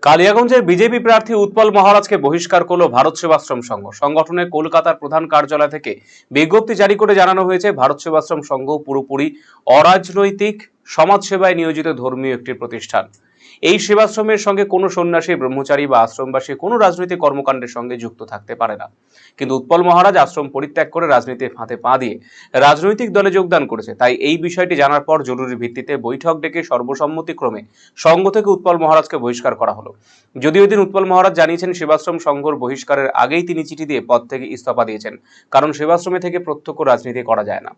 কালিয়াগঞ্জের BJP প্রার্থী উৎপল মহারাজকে বহিষ্কার করল ভারত সেবাশ্রম সংঘ। সংগঠনের কলকাতার প্রধান কার্যালয় থেকে বিজ্ঞপ্তি জারি করে জানানো হয়েছে, ভারত সেবাশ্রম সংঘ পুরোপুরি অরাজনৈতিক সমাজসেবায় নিয়োজিত ধর্মীয় একটি প্রতিষ্ঠান। এই সেবাশ্রমের সঙ্গে কোনো সন্ন্যাসী, ব্রহ্মচারী বা আশ্রমবাসী কোনো রাজনৈতিক কর্মকাণ্ডের সঙ্গে যুক্ত থাকতে পারে না। কিন্তু উৎপল মহারাজ আশ্রম পরিত্যাগ করে রাজনীতির ফাঁদে পা দিয়ে রাজনৈতিক দলে যোগদান করেছে। তাই এই বিষয়টি জানার পর জরুরি ভিত্তিতে বৈঠক ডেকে সর্বসম্মতিক্রমে সংঘ থেকে উৎপল মহারাজকে বহিষ্কার করা হলো। যদিও এদিন উৎপল মহারাজ জানিয়েছেন, সেবাশ্রম সংঘর বহিষ্কারের আগেই তিনি চিঠি দিয়ে পদ থেকে ইস্তফা দিয়েছেন, কারণ সেবাশ্রমে থেকে প্রত্যক্ষ রাজনীতি করা যায় না।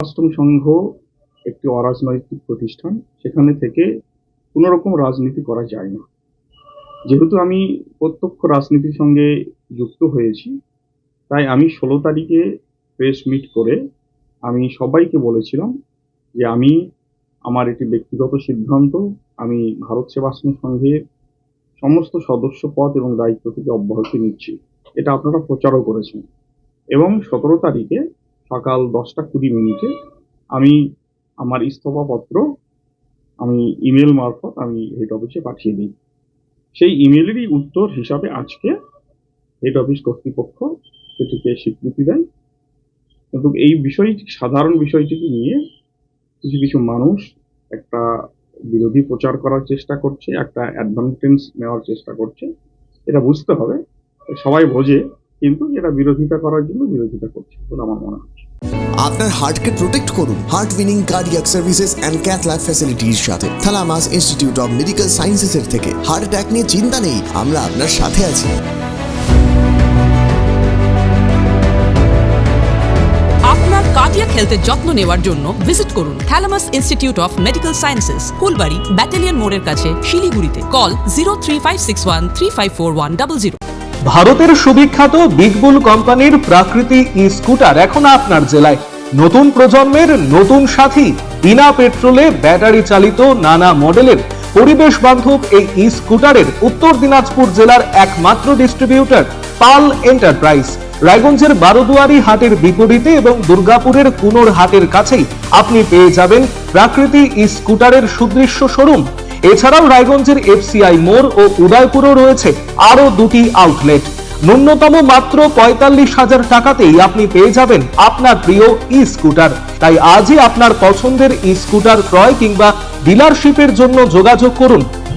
সেবাশ্রম সংঘ একটি অরাজনৈতিক প্রতিষ্ঠান, সেখানে থেকে কোনো রকম রাজনীতি করা যায় না। যেহেতু আমি প্রত্যক্ষ রাজনীতির সঙ্গে যুক্ত হয়েছি, তাই আমি 16 তারিখে প্রেস মিট করে আমি সবাইকে বলেছিলাম যে আমি আমার একটি ব্যক্তিগত সিদ্ধান্ত, আমি ভারত সেবাশ্রম সংঘের সমস্ত সদস্য পদ এবং দায়িত্ব থেকে অব্যাহতি নিচ্ছি। এটা আপনারা প্রচারও করেছেন। এবং 17 তারিখে সকাল 10:20 আমি আমার ইস্তফাপত্র আমি ইমেল মারফত আমি হেড অফিসে পাঠিয়ে দিই। সেই ইমেলেরই উত্তর হিসাবে আজকে হেড অফিস কর্তৃপক্ষ সেটিকে স্বীকৃতি দেয়। কিন্তু এই বিষয়টি, সাধারণ বিষয়টিকে নিয়ে কিছু কিছু মানুষ একটা বিরোধী প্রচার করার চেষ্টা করছে, একটা অ্যাডভান্টেজ নেওয়ার চেষ্টা করছে। এটা বুঝতে হবে, সবাই বোঝে, কিন্তু এটা বিরোধিতা করার জন্য বিরোধিতা করছে বলে আমার মনে হয়। আপনার হার্টকে প্রোটেক্ট করুন heart winning cardiac services and cath lab ফ্যাসিলিটির সাথে থালামাস ইনস্টিটিউট অফ মেডিকেল সায়েন্সেসের থেকে। হার্ট অ্যাটাক নিয়ে চিন্তা নেই, আমরা আপনার সাথে আছি। আপনার কার্ডিয়াক হেলথের যত্ন নেওয়ার জন্য ভিজিট করুন থালামাস Institute of medical sciences, Phulbari, battalion মোড়ের কাছে, শিলিগুড়িতে। কল 0356135410। ভারতের সুবিখ্যাত বিগ বুল কোম্পানির প্রাকৃতি ই স্কুটার এখন আপনার জেলায়। নতুন প্রজন্মের নতুন সাথী, বিনা পেট্রোলে ব্যাটারি চালিত নানা মডেলের পরিবেশ বান্ধব এই ই স্কুটারের উত্তর দিনাজপুর জেলার একমাত্র ডিস্ট্রিবিউটর পাল এন্টারপ্রাইজ। রায়গঞ্জের বারোদুয়ারি হাটের বিপরীতে এবং দুর্গাপুরের কুনোর হাটের কাছেই আপনি পেয়ে যাবেন প্রাকৃতি ই স্কুটারের সুদৃশ্য শোরুম। এছাড়াও রায়গঞ্জের এফসিআই মোড় ও উদয়পুরও রয়েছে আরো দুটি আউটলেট। ন্যূনতম মাত্র 45,000 টাকাতেই আপনি পেয়ে যাবেন আপনার প্রিয় ই স্কুটার। তাই আজই আপনার পছন্দের ই স্কুটার ক্রয় কিংবা ডিলারশিপের জন্য যোগাযোগ করুন